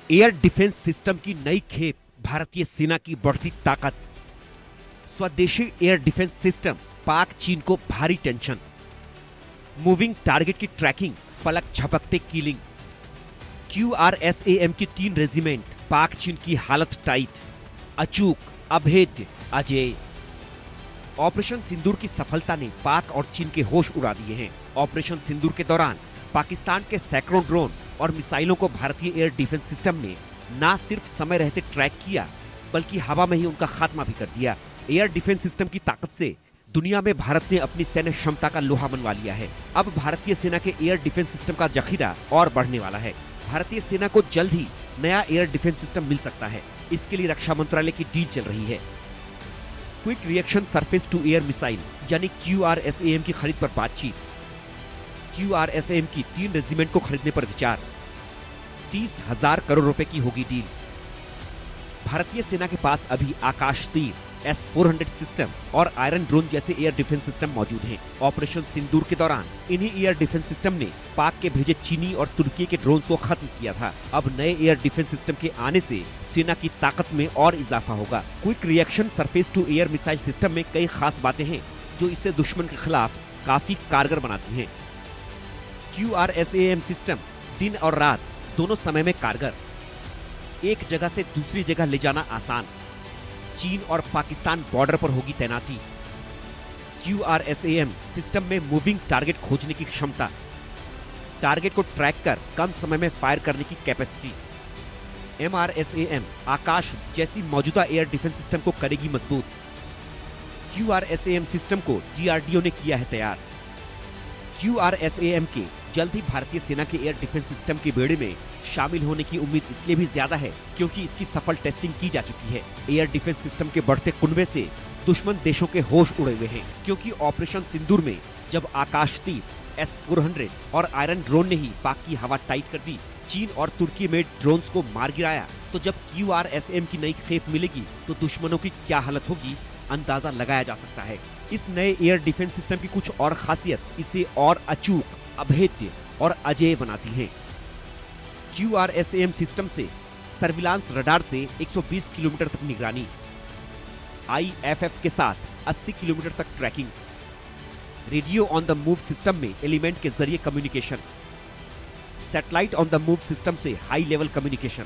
Air defence system की नई खेप, भारतीय सेना की बढ़ती ताकत। स्वदेशी एयर डिफेंस सिस्टम, पाक चीन को भारी टेंशन। मूविंग टारगेट की ट्रैकिंग, पलक झपकते किलिंग। QRSAM की 3 रेजिमेंट, पाक चीन की हालत टाइट। अचूक, अभेद्य, अजेय। ऑपरेशन सिंदूर की सफलता ने पाक और चीन के होश उड़ा दिए हैं। ऑपरेशन सिंदूर के दौरान पाकिस्तान के सैकड़ों ड्रोन और मिसाइलों को भारतीय एयर डिफेंस सिस्टम ने न सिर्फ समय रहते ट्रैक किया, बल्कि हवा में ही उनका खात्मा भी कर दिया। एयर डिफेंस सिस्टम की ताकत से दुनिया में भारत ने अपनी सैन्य क्षमता का लोहा मनवा लिया है। अब भारतीय सेना के एयर डिफेंस सिस्टम का जखीरा और बढ़ने वाला है। भारतीय सेना को जल्द ही नया एयर डिफेंस सिस्टम मिल सकता है। इसके लिए रक्षा मंत्रालय की डील चल रही है। Quick reaction surface to air missile यानी QRSAM की खरीद पर बातचीत। QRSAM की 3 रेजिमेंट को खरीदने पर विचार। 30,000 करोड़ रुपए की होगी डील। भारतीय सेना के पास अभी आकाश तीर, S-400 सिस्टम और आयरन ड्रोन जैसे एयर डिफेंस सिस्टम मौजूद हैं। ऑपरेशन सिंदूर के दौरान इन्हीं एयर डिफेंस सिस्टम ने पाक के भेजे चीनी और तुर्की के ड्रोन को खत्म किया था। अब नए एयर डिफेंस सिस्टम के आने से सेना की ताकत में और इजाफा होगा। Quick reaction surface to air missile system में कई खास बातें हैं जो इसे दुश्मन के खिलाफ काफी कारगर बनाती हैं। QRSAM सिस्टम दिन और रात दोनों समय में कारगर। एक जगह से दूसरी जगह ले जाना आसान। चीन और पाकिस्तान बॉर्डर पर होगी तैनाती। QRSAM सिस्टम में मूविंग टारगेट खोजने की क्षमता, टारगेट को ट्रैक कर कम समय में फायर करने की कैपेसिटी। MRSAM आकाश जैसी मौजूदा एयर डिफेंस सिस्टम को करेगी मजबूत। QRSAM सिस्टम को DRDO ने किया है तैयार। QRSAM के जल्द ही भारतीय सेना के एयर डिफेंस सिस्टम के बेड़े में शामिल होने की उम्मीद इसलिए भी ज्यादा है क्योंकि इसकी सफल टेस्टिंग की जा चुकी है। एयर डिफेंस सिस्टम के बढ़ते कुनबे से दुश्मन देशों के होश उड़े हुए हैं, क्योंकि ऑपरेशन सिंदूर में जब आकाश तीर, S-400 और आयरन ड्रोन ने ही पाक की हवा टाइट कर दी, चीन और तुर्की में ड्रोन्स को मार गिराया, तो जब QRSAM की नई खेप मिलेगी तो दुश्मनों की क्या हालत होगी अंदाजा लगाया जा सकता है। इस नए एयर डिफेंस सिस्टम की कुछ और खासियत इसे और अचूक, अभेद्य और अजेय बनाती है। QRSAM सिस्टम से सर्विलांस रडार से 120 किलोमीटर तक निगरानी, IFF के साथ 80 किलोमीटर तक tracking, radio on the move system में एलिमेंट के जरिए communication, satellite on the move system से high level communication,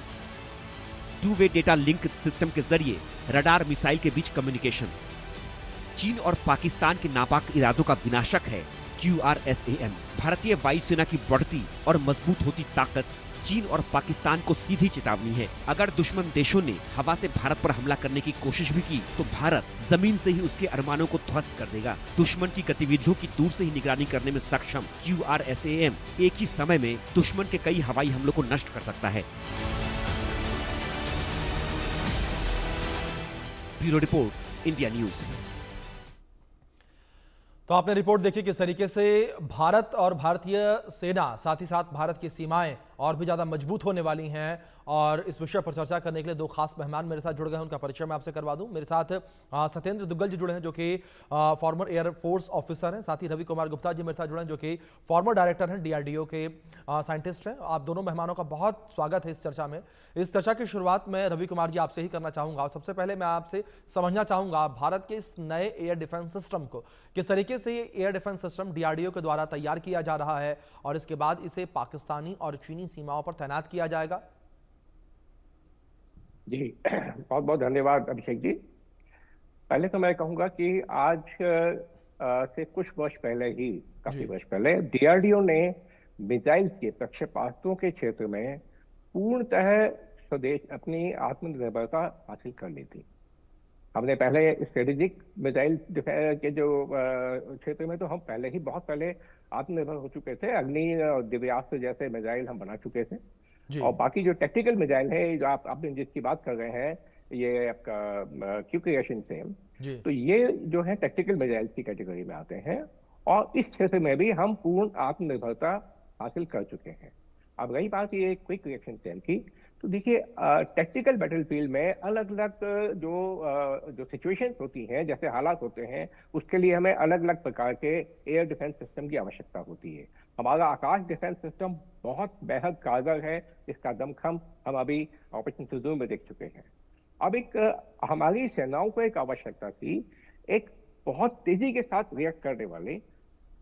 2 way data link system के जरिए रडार मिसाइल के बीच कम्युनिकेशन। चीन और पाकिस्तान के नापाक इरादों का विनाशक है QRSAM। भारतीय वायुसेना की बढ़ती और मजबूत होती ताकत चीन और पाकिस्तान को सीधी चेतावनी है। अगर दुश्मन देशों ने हवा से भारत पर हमला करने की कोशिश भी की तो भारत जमीन से ही उसके अरमानों को ध्वस्त कर देगा। दुश्मन की गतिविधियों की दूर से ही निगरानी करने में सक्षम QRSAM एक ही समय में दुश्मन के कई हवाई हमलों को नष्ट कर सकता है। Bureau report, India news. तो आपने रिपोर्ट देखी किस तरीके से भारत और भारतीय सेना, साथ ही साथ भारत की सीमाएं और भी ज़्यादा मजबूत होने वाली हैं। और इस विषय पर चर्चा करने के लिए 2 खास मेहमान मेरे साथ जुड़ गए हैं, उनका परिचय मैं आपसे करवा दूं। मेरे साथ सत्येंद्र दुग्गल जी जुड़े हैं जो कि फॉर्मर एयर फोर्स ऑफिसर हैं। साथ ही रवि कुमार गुप्ता जी मेरे साथ जुड़े हैं जो कि फॉर्मर डायरेक्टर हैं, DRDO के साइंटिस्ट हैं। आप दोनों मेहमानों का बहुत स्वागत है इस चर्चा में। इस चर्चा की शुरुआत मैं रवि कुमार जी आपसे ही करना चाहूँगा। सबसे पहले मैं आपसे समझना चाहूँगा भारत के इस नए एयर डिफेंस सिस्टम को किस तरीके से ये एयर डिफेंस सिस्टम DRDO के द्वारा तैयार किया जा रहा है और इसके बाद इसे पाकिस्तानी और चीनी सीमाओं पर तैनात किया जाएगा। जी बहुत बहुत धन्यवाद अभिषेक जी। पहले तो मैं कहूंगा कि आज से कुछ वर्ष पहले ही, काफी वर्ष पहले, DRDO ने मिसाइल के प्रक्षेपास्त्रों के क्षेत्र में पूर्णतः स्वदेश अपनी आत्मनिर्भरता हासिल कर ली थी। हमने पहले स्ट्रेटेजिक मिसाइल के जो क्षेत्र में तो हम पहले ही बहुत पहले आत्मनिर्भर हो चुके थे। अग्नि और दिव्यास्त्र जैसे मिसाइल हम बना चुके थे। और बाकी जो टेक्निकल मिसाइल है जो आपने जिसकी बात कर रहे हैं, ये आपका QRSAM, तो ये जो है टेक्निकल मिसाइल की कैटेगरी में आते हैं। और इस क्षेत्र में भी हम पूर्ण आत्मनिर्भरता हासिल कर चुके हैं। अब रही बात ये क्विक रिएक्शन सेल की, तो देखिए, टैक्टिकल बैटलफील्ड में अलग अलग जो सिचुएशंस होती हैं, जैसे हालात होते हैं, उसके लिए हमें अलग अलग प्रकार के एयर डिफेंस सिस्टम की आवश्यकता होती है। हमारा आकाश डिफेंस सिस्टम बहुत बेहद कारगर है, इसका दमखम हम अभी ऑपरेशन सिंदूर में देख चुके हैं। अब हमारी सेनाओं को एक आवश्यकता थी, एक बहुत तेजी के साथ रिएक्ट करने वाले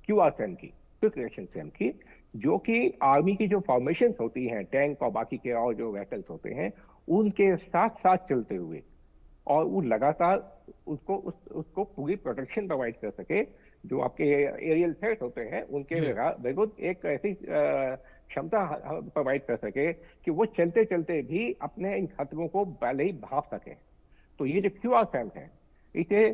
क्यूआरसैम की, क्विक रिएक्शन सैम की, जो कि आर्मी की जो फॉर्मेशन होती हैं, टैंक और बाकी के और जो व्हीकल्स होते हैं, उनके साथ साथ चलते हुए, और वो लगातार उसको पूरी प्रोटेक्शन प्रोवाइड कर सके, जो आपके एरियल थ्रेट होते हैं उनके विरुद्ध एक ऐसी क्षमता प्रोवाइड कर सके कि वो चलते चलते भी अपने इन खतरों को पहले ही भाप सके। तो ये जो क्यूआरसैम है, इसे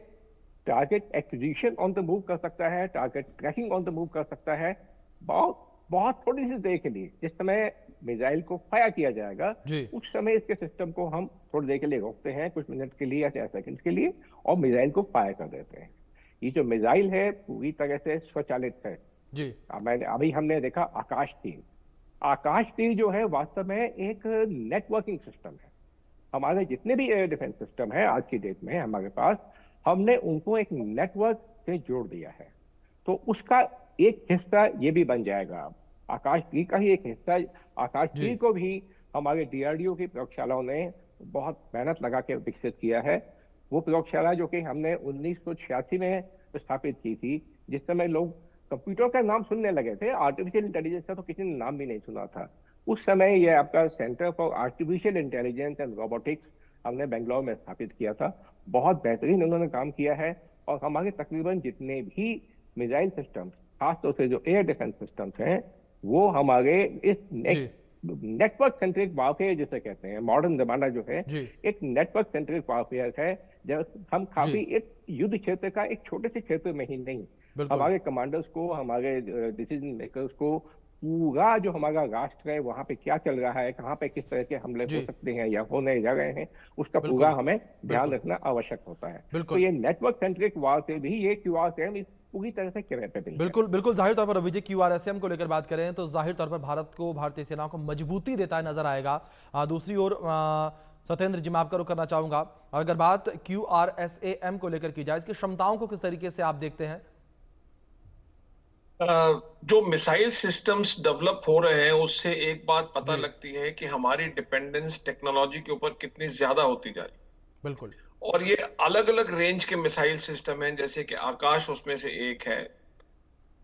target acquisition on the move कर सकता है, target tracking on the move कर सकता है, बहुत बहुत थोड़ी सी देर के लिए। जिस समय मिसाइल को फायर किया जाएगा, उस समय इसके सिस्टम को हम थोड़ी देर के लिए रोकते हैं, कुछ मिनट के लिए या 4 सेकंड के लिए, और मिसाइल को फायर कर देते हैं। ये जो मिसाइल है पूरी तरह से स्वचालित है जी। अभी हमने देखा आकाश तीर। आकाश तीर जो है वास्तव में एक नेटवर्किंग सिस्टम है। हमारे जितने भी एयर डिफेंस सिस्टम है आज की डेट में हमारे पास, हमने उनको एक नेटवर्क से जोड़ दिया है। तो उसका एक हिस्सा ये भी बन जाएगा, आकाश तीर का ही एक हिस्सा। आकाश तीर को भी हमारे डीआरडीओ की प्रयोगशालाओं ने बहुत मेहनत लगा के विकसित किया है। वो प्रयोगशाला जो कि हमने 1986 में स्थापित की थी, जिस समय लोग कंप्यूटर का नाम सुनने लगे थे, आर्टिफिशियल इंटेलिजेंस का तो किसी ने नाम भी नहीं सुना था। उस समय ये आपका centre for artificial intelligence and robotics हमने बेंगलोर में स्थापित किया था। बहुत बेहतरीन उन्होंने काम किया है, और हमारे तकरीबन जितने भी मिसाइल सिस्टम, खासतौर से जो एयर डिफेंस सिस्टम्स हैं, वो हमारे इस नेटवर्क सेंट्रिक वारफेयर जिसे कहते हैं, मॉडर्न जमाना जो है एक नेटवर्क सेंट्रिक वारफेयर है, जब हम काफी एक युद्ध क्षेत्र का एक छोटे से क्षेत्र में ही नहीं, हमारे कमांडर्स को, हमारे डिसीजन मेकर्स को, पूरा जो हमारा राष्ट्र है वहां पे क्या चल रहा है, कहाँ पे किस तरह के हमले हो सकते हैं या होने जा रहे हैं, उसका पूरा हमें ध्यान रखना आवश्यक होता है। तो ये नेटवर्क सेंट्रिक वारफेयर भी ये क्यूआरसैम इस पूरी तरह से कैपेबल है। बिल्कुल बिल्कुल, जाहिर तौर पर रवि जी क्यूआरएसएम को लेकर बात करें तो जाहिर तौर पर भारत को, भारतीय सेना को मजबूती देता है नजर आएगा। दूसरी ओर सत्येंद्र जी, मैं आपका रुख करना चाहूंगा, अगर बात क्यूआरएसएम को लेकर की जाए, इसकी क्षमताओं को किस तरीके से आप देखते हैं? जो मिसाइल सिस्टम्स डेवलप हो रहे हैं उससे एक बात पता लगती है कि हमारी डिपेंडेंस टेक्नोलॉजी के ऊपर कितनी ज्यादा होती जा रही है। बिल्कुल। और ये अलग अलग रेंज के मिसाइल सिस्टम हैं, जैसे कि आकाश उसमें से एक है।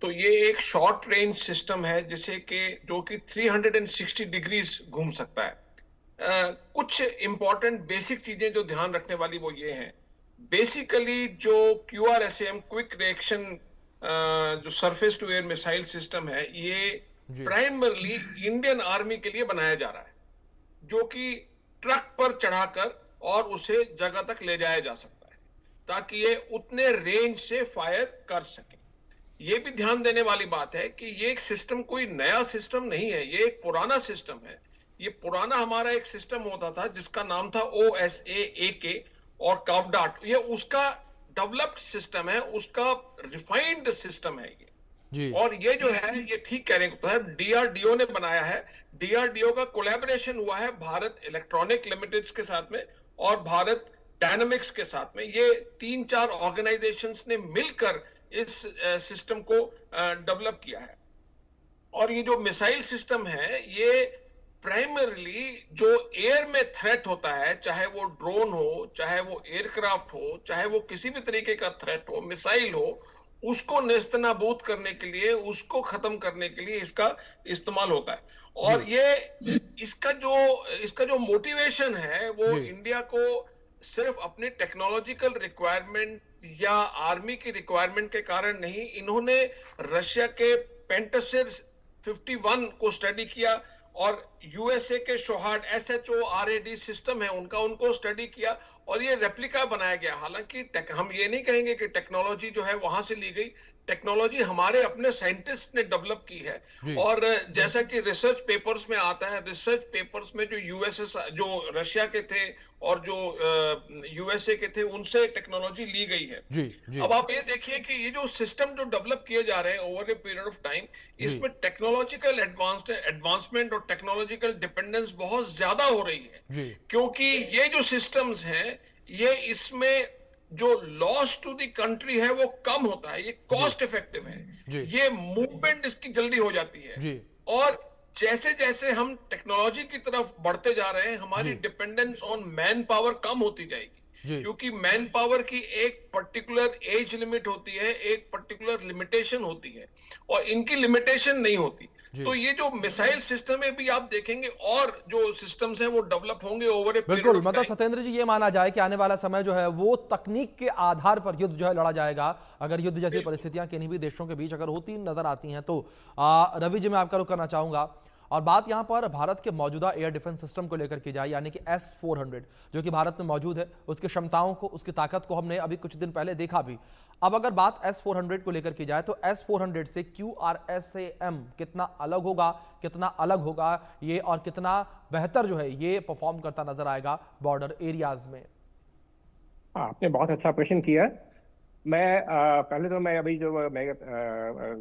तो ये एक शॉर्ट रेंज सिस्टम है जिसे कि जो कि 360 डिग्रीज घूम सकता है। कुछ इंपॉर्टेंट बेसिक चीजें जो ध्यान रखने वाली वो ये हैं, बेसिकली जो क्यूआरएसएम क्विक रिएक्शन जो surface to air missile system है, ये प्राइमरली इंडियन आर्मी के लिए बनाया जा रहा है, जो कि ट्रक पर चढ़ाकर और उसे जगह तक ले जाया जा सकता है, ताकि ये उतने रेंज से फायर कर सके। ये भी ध्यान देने वाली बात है कि ये एक सिस्टम कोई नया सिस्टम नहीं है, ये एक पुराना सिस्टम है। ये पुराना हमारा एक सिस्टम होता था जिसका नाम था OSAAK और कावडाट, ये उसका डेवलप्ड सिस्टम है, उसका रिफाइंड सिस्टम है ये जी। और ये जो है, ये ठीक कह रहे हैं, डीआरडीओ ने बनाया है। डीआरडीओ का कोलैबोरेशन हुआ है भारत इलेक्ट्रॉनिक लिमिटेड के साथ में और भारत डायनामिक्स के साथ में। ये 3-4 ऑर्गेनाइजेशंस ने मिलकर इस सिस्टम को डेवलप किया है। और ये जो मिसाइल सिस्टम है, ये प्राइमरली जो एयर में थ्रेट होता है, चाहे वो ड्रोन हो, चाहे वो एयरक्राफ्ट हो, चाहे वो किसी भी तरीके का थ्रेट हो, मिसाइल हो, उसको नेस्तनाबूद करने के लिए, उसको खत्म करने के लिए इसका इस्तेमाल होता है। और ये इसका जो मोटिवेशन है वो इंडिया को सिर्फ अपनी टेक्नोलॉजिकल रिक्वायरमेंट या आर्मी की रिक्वायरमेंट के कारण नहीं, इन्होंने रशिया के पेंटासिर 51 को स्टडी किया और यूएसए के शोहार्ड SHORAD सिस्टम है उनको स्टडी किया और ये रेप्लिका बनाया गया। हालांकि हम ये नहीं कहेंगे कि टेक्नोलॉजी जो है वहां से ली गई, टेक्नोलॉजी हमारे अपने साइंटिस्ट ने डेवलप की है। और जैसा कि रिसर्च पेपर्स में आता है, रिसर्च पेपर्स में जो रशिया के थे और जो यूएसए के थे, उनसे टेक्नोलॉजी ली गई है। अब आप ये देखिए कि ये जो सिस्टम जो डेवलप किए जा रहे हैं over a period of time, इसमें टेक्नोलॉजिकल एडवांसमेंट और टेक्नोलॉजी टेक्नोलॉजिकल डिपेंडेंस बहुत ज्यादा हो रही है जी। क्योंकि ये जो सिस्टम्स हैं, ये इसमें जो लॉस टू द कंट्री है वो कम होता है, ये कॉस्ट इफेक्टिव है, जी। ये मूवमेंट इसकी जल्दी हो जाती है। जी। और जैसे जैसे हम टेक्नोलॉजी की तरफ बढ़ते जा रहे हैं, हमारी जी। डिपेंडेंस ऑन मैन पावर कम होती जाएगी, जी। क्योंकि मैन पावर की एक पर्टिकुलर एज लिमिट होती है, एक पर्टिकुलर लिमिटेशन होती है, और इनकी लिमिटेशन नहीं होती। जी। तो ये जो मिसाइल सिस्टम है भी आप देखेंगे, और जो सिस्टम्स हैं वो डेवलप होंगे ओवर ए पीरियड बिल्कुल, ऑफ मतलब टाइम। सत्येंद्र जी, ये माना जाए कि आने वाला समय जो है वो तकनीक के आधार पर युद्ध जो है लड़ा जाएगा। अगर युद्ध जैसी परिस्थितियां किन्हीं भी देशों के बीच अगर होती नजर आती हैं तो रवि जी, मैं आपका रुख करना चाहूंगा। और बात यहां पर भारत के मौजूदा एयर डिफेंस सिस्टम को लेकर की जाए, यानी कि S-400 जो कि भारत में मौजूद है, उसकी क्षमताओं को, उसकी ताकत को हमने अभी कुछ दिन पहले देखा भी। अब अगर बात S-400 को लेकर की जाए तो S-400 से QRSAM कितना अलग होगा, कितना अलग होगा ये, और कितना बेहतर जो है ये परफॉर्म करता नजर आएगा बॉर्डर एरियाज में? आपने बहुत अच्छा प्रश्न किया। मैं पहले तो मैं अभी जो मैं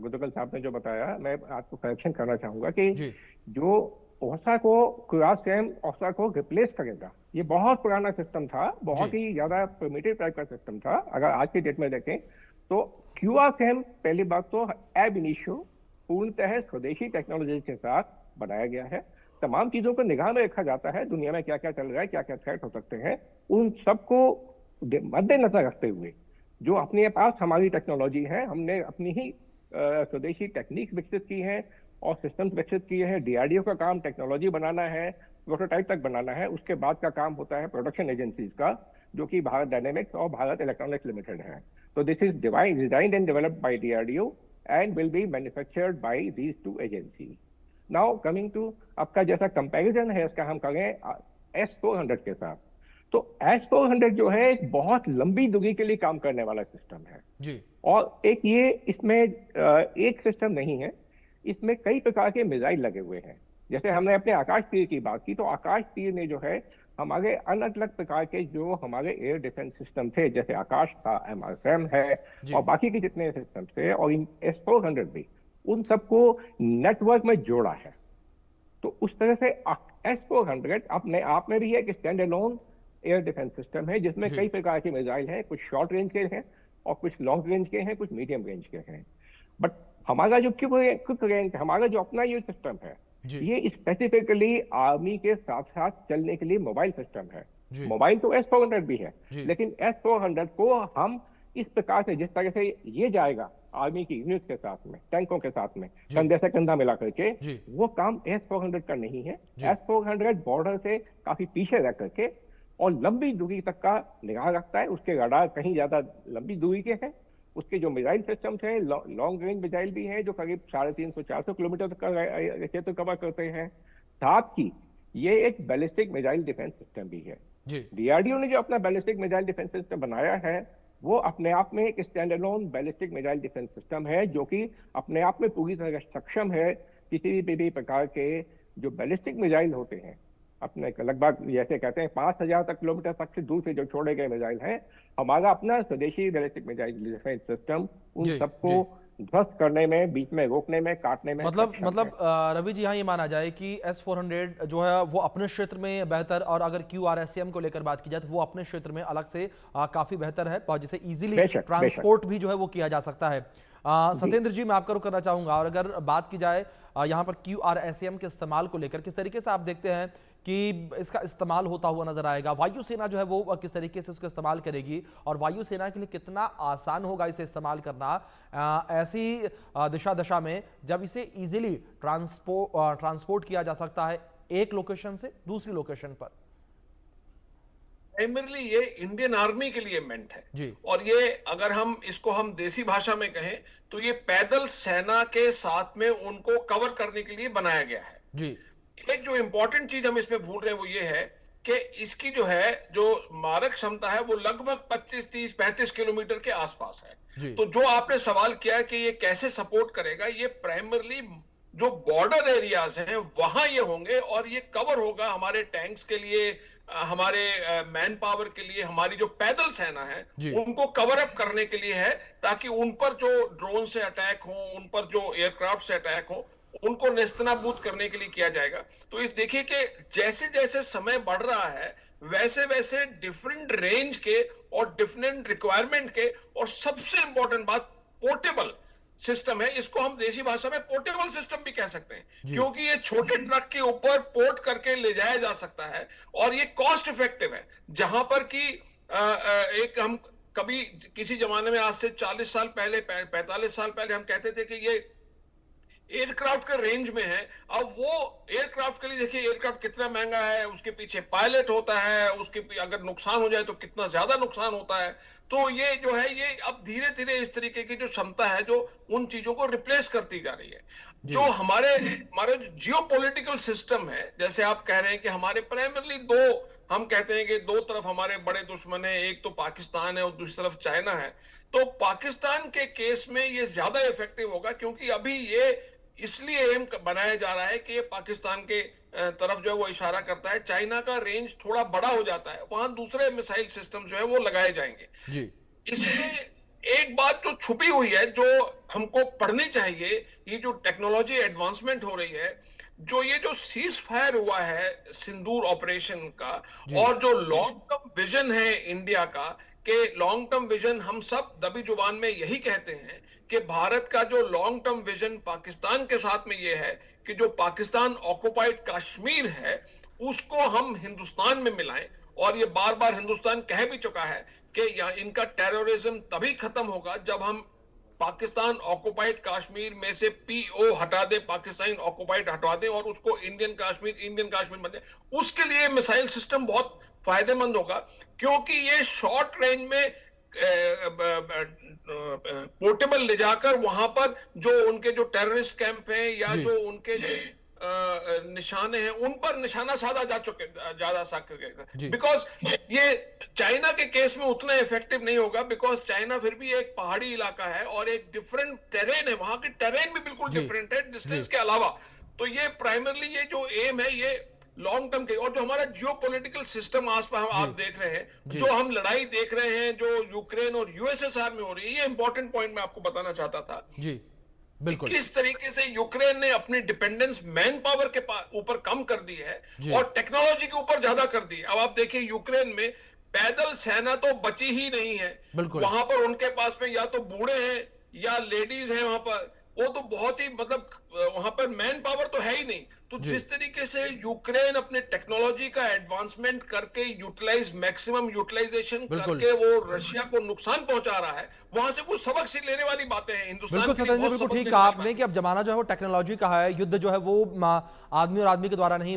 गुदगल साहब ने जो बताया, मैं आपको करेक्शन करना चाहूंगा कि जी। जो ओसा को QRSAM ओसा को रिप्लेस करेगा, ये बहुत पुराना सिस्टम था, बहुत जी। ही ज्यादा प्रिमिटिव टाइप का सिस्टम था। अगर आज की डेट में देखें तो QRSAM पहली बात तो एब इनिशियो पूर्णतः स्वदेशी टेक्नोलॉजी के साथ बनाया गया है। तमाम चीजों को निगाह में रखा जाता है, दुनिया में क्या क्या चल रहा है, क्या क्या थ्रेट हो सकते हैं, उन सबको मद्देनजर रखते हुए जो अपने पास हमारी टेक्नोलॉजी है, हमने अपनी ही स्वदेशी टेक्निक विकसित की है और सिस्टम्स विकसित किए हैं। DRDO का काम टेक्नोलॉजी बनाना है, प्रोटोटाइप तक बनाना है, उसके बाद का काम होता है प्रोडक्शन एजेंसीज का, जो कि भारत डायनेमिक्स और भारत इलेक्ट्रॉनिक्स लिमिटेड है। तो this is designed and developed by DRDO and will be manufactured by these two agencies. Now coming to आपका जैसा कंपैरिजन है इसका हम करें S-400 के साथ, तो S-400 जो है एक बहुत लंबी दूरी के लिए काम करने वाला सिस्टम है जी। और एक ये इसमें एक सिस्टम नहीं है, इसमें कई प्रकार के मिसाइल लगे हुए हैं। जैसे हमने अपने आकाश तीर की बात की, तो आकाश तीर में जो है हमारे अलग अलग प्रकार के जो हमारे एयर डिफेंस सिस्टम थे, जैसे आकाश था, MRSAM है और बाकी के जितने सिस्टम थे, और इन S-400 भी, उन सबको नेटवर्क में जोड़ा है। तो उस तरह से S-400 अपने आप में भी एक stand alone air defence system है, जिसमें कई प्रकार के मिसाइल हैं, कुछ शॉर्ट रेंज के हैं और कुछ लॉन्ग रेंज के हैं, कुछ मीडियम रेंज के हैं। बट हमारा जो क्विक रेंज, हमारा जो अपना ये सिस्टम है, ये स्पेसिफिकली आर्मी के साथ साथ चलने के लिए मोबाइल सिस्टम है। मोबाइल तो S-400 भी है, लेकिन S-400 को हम इस प्रकार से, जिस तरह से ये जाएगा आर्मी की यूनिट के साथ में, टैंकों के साथ में, कंधे से कंधा मिला करके, वो काम S-400 का नहीं है। S-400 बॉर्डर से काफी पीछे रह करके और लंबी दूरी तक का निगाह रखता है। उसके रडार कहीं ज्यादा लंबी दूरी के हैं, उसके जो मिसाइल सिस्टम्स हैं लॉन्ग रेंज मिसाइल भी हैं जो करीब 350-400 किलोमीटर तक का क्षेत्र कवर करते हैं। साथ ही ये एक बैलिस्टिक मिसाइल डिफेंस सिस्टम भी है। DRDO ने जो अपना बैलिस्टिक मिसाइल डिफेंस सिस्टम बनाया है, वो अपने आप में एक stand alone ballistic missile defence system है, जो कि अपने आप में पूरी तरह सक्षम है किसी भी प्रकार के जो बैलिस्टिक मिसाइल होते हैं, अपने लगभग जैसे कहते हैं 5000 तक किलोमीटर तक से दूर से जो छोड़े गए मिसाइल हैं, हमारा अपना स्वदेशी बैलिस्टिक मिसाइल डिफेंस सिस्टम उन सबको ध्वस्त करने में, बीच में रोकने में, काटने में मतलब रवि जी, यहाँ ये माना जाए कि S-400 जो है वो अपने क्षेत्र में बेहतर, और अगर QRSAM को लेकर बात की जाए तो वो अपने क्षेत्र में अलग से काफी बेहतर है, और जिसे इजीली ट्रांसपोर्ट भी जो है वो किया जा सकता है। सत्येंद्र जी, मैं आपका रुख करना चाहूंगा, और अगर बात की जाए यहाँ पर QRSAM के इस्तेमाल को लेकर, किस तरीके से आप देखते हैं कि इसका इस्तेमाल होता हुआ नजर आएगा? वायुसेना जो है वो किस तरीके से इसको इस्तेमाल करेगी, और वायुसेना के लिए कितना आसान होगा इसे इस्तेमाल करना ऐसी दशा में जब इसे इजीली ट्रांसपोर्ट किया जा सकता है एक लोकेशन से दूसरी लोकेशन पर? प्राइमरली ये इंडियन आर्मी के लिए मेंट है जी। और ये अगर हम देसी भाषा में कहें तो ये पैदल सेना के साथ में उनको कवर करने के लिए बनाया गया है जी। एक जो इंपॉर्टेंट चीज हम इसमें भूल रहे हैं वो ये है कि इसकी जो मारक क्षमता है वो लगभग 25, 30, 35 किलोमीटर के आसपास है। तो जो आपने सवाल किया है कि ये कैसे सपोर्ट करेगा, ये प्राइमरली जो बॉर्डर एरियाज हैं वहां ये होंगे, और ये कवर होगा हमारे टैंक्स के लिए, हमारे मैन पावर के लिए, हमारी जो पैदल सेना है उनको कवर अप करने के लिए है, ताकि उन पर जो ड्रोन से अटैक हो, उन पर जो एयरक्राफ्ट से अटैक हो, उनको नेस्तनाबूद करने के लिए किया जाएगा। तो इस देखिए कि जैसे जैसे समय बढ़ रहा है वैसे वैसे डिफरेंट रेंज के और डिफरेंट रिक्वायरमेंट के, और सबसे इंपॉर्टेंट बात पोर्टेबल सिस्टम है। इसको हम देसी भाषा में पोर्टेबल सिस्टम भी कह सकते हैं, क्योंकि ये छोटे ट्रक के ऊपर पोर्ट करके ले जाया जा सकता है और ये कॉस्ट इफेक्टिव है। जहां पर कि एक हम कभी किसी जमाने में, आज से 40 साल पहले, 45 साल पहले हम कहते थे कि ये एयरक्राफ्ट के रेंज में है। अब वो एयरक्राफ्ट के लिए देखिए एयरक्राफ्ट कितना महंगा है, उसके पीछे पायलट होता है, उसके अगर नुकसान हो जाए तो कितना ज्यादा नुकसान होता है। तो ये जो है ये अब धीरे धीरे इस तरीके की जो क्षमता है जो उन चीजों को रिप्लेस करती जा रही है। जो हमारे जो जियोपॉलिटिकल सिस्टम है, जैसे आप कह रहे हैं कि हमारे प्राइमरली दो, हम कहते हैं कि दो तरफ हमारे बड़े दुश्मन है, एक तो पाकिस्तान है और दूसरी तरफ चाइना है। तो पाकिस्तान के केस में ये ज्यादा इफेक्टिव होगा, क्योंकि अभी ये इसलिए एम बनाया जा रहा है कि ये पाकिस्तान के तरफ जो है वो इशारा करता है। चाइना का रेंज थोड़ा बड़ा हो जाता है, वहां दूसरे मिसाइल सिस्टम जो है वो लगाए जाएंगे जी। इसमें एक बात जो छुपी हुई है जो हमको पढ़नी चाहिए, ये जो टेक्नोलॉजी एडवांसमेंट हो रही है, जो ये जो सीज फायर हुआ है सिंदूर ऑपरेशन का, और जो लॉन्ग टर्म विजन है इंडिया का, कि लॉन्ग टर्म विजन हम सब दबी जुबान में यही कहते हैं कि भारत का जो लॉन्ग टर्म विजन पाकिस्तान के साथ में ये है कि जो पाकिस्तान ऑक्युपाइड कश्मीर है उसको हम हिंदुस्तान में मिलाएं। और ये बार बार हिंदुस्तान कह भी चुका है कि इनका टेररिज्म तभी खत्म होगा जब हम पाकिस्तान ऑक्युपाइड कश्मीर में से पीओ हटा दे, पाकिस्तान ऑक्युपाइड हटा दे और उसको इंडियन कश्मीर बन जाए। उसके लिए मिसाइल सिस्टम बहुत फायदेमंद होगा, क्योंकि ये शॉर्ट रेंज में पोर्टेबल ले जाकर वहां पर जो उनके जो टेररिस्ट कैंप हैं या जो उनके निशाने हैं उन पर निशाना साधा जा सके। बिकॉज ये चाइना के केस में उतना इफेक्टिव नहीं होगा, बिकॉज चाइना फिर भी एक पहाड़ी इलाका है और एक डिफरेंट टेरेन है, वहां की टेरेन भी बिल्कुल डिफरेंट है डिस्टेंस के अलावा। तो ये प्राइमरली ये जो एम है ये लॉन्ग टर्म के, और जो हमारा जियोपॉलिटिकल सिस्टम आसपास आप देख रहे हैं, जो हम लड़ाई देख रहे हैं जो यूक्रेन और यूएसएसआर में हो रही है, ये इंपॉर्टेंट पॉइंट मैं आपको बताना चाहता था जी। बिल्कुल, किस तरीके से यूक्रेन ने अपनी डिपेंडेंस मैन पावर के ऊपर कम कर दी है और टेक्नोलॉजी के ऊपर ज्यादा कर दी। अब आप देखिए यूक्रेन में पैदल सेना तो बची ही नहीं है, वहां पर उनके पास में या तो बूढ़े हैं या लेडीज हैं, वहां पर वो तो बहुत ही मतलब वहां पर मैन पावर तो है ही नहीं। तो जिस तरीके से यूक्रेन अपने टेक्नोलॉजी का एडवांसमेंट करके मैक्सिमम यूटिलाइजेशन करके वो रशिया को नुकसान पहुंचा रहा है, वहां से कुछ सबक सीख लेने वाली बातें हैं हिंदुस्तान। बिल्कुल ठीक कहा आपने कि अब जमाना जो है वो टेक्नोलॉजी का है, युद्ध जो है वो आदमी और आदमी के द्वारा नहीं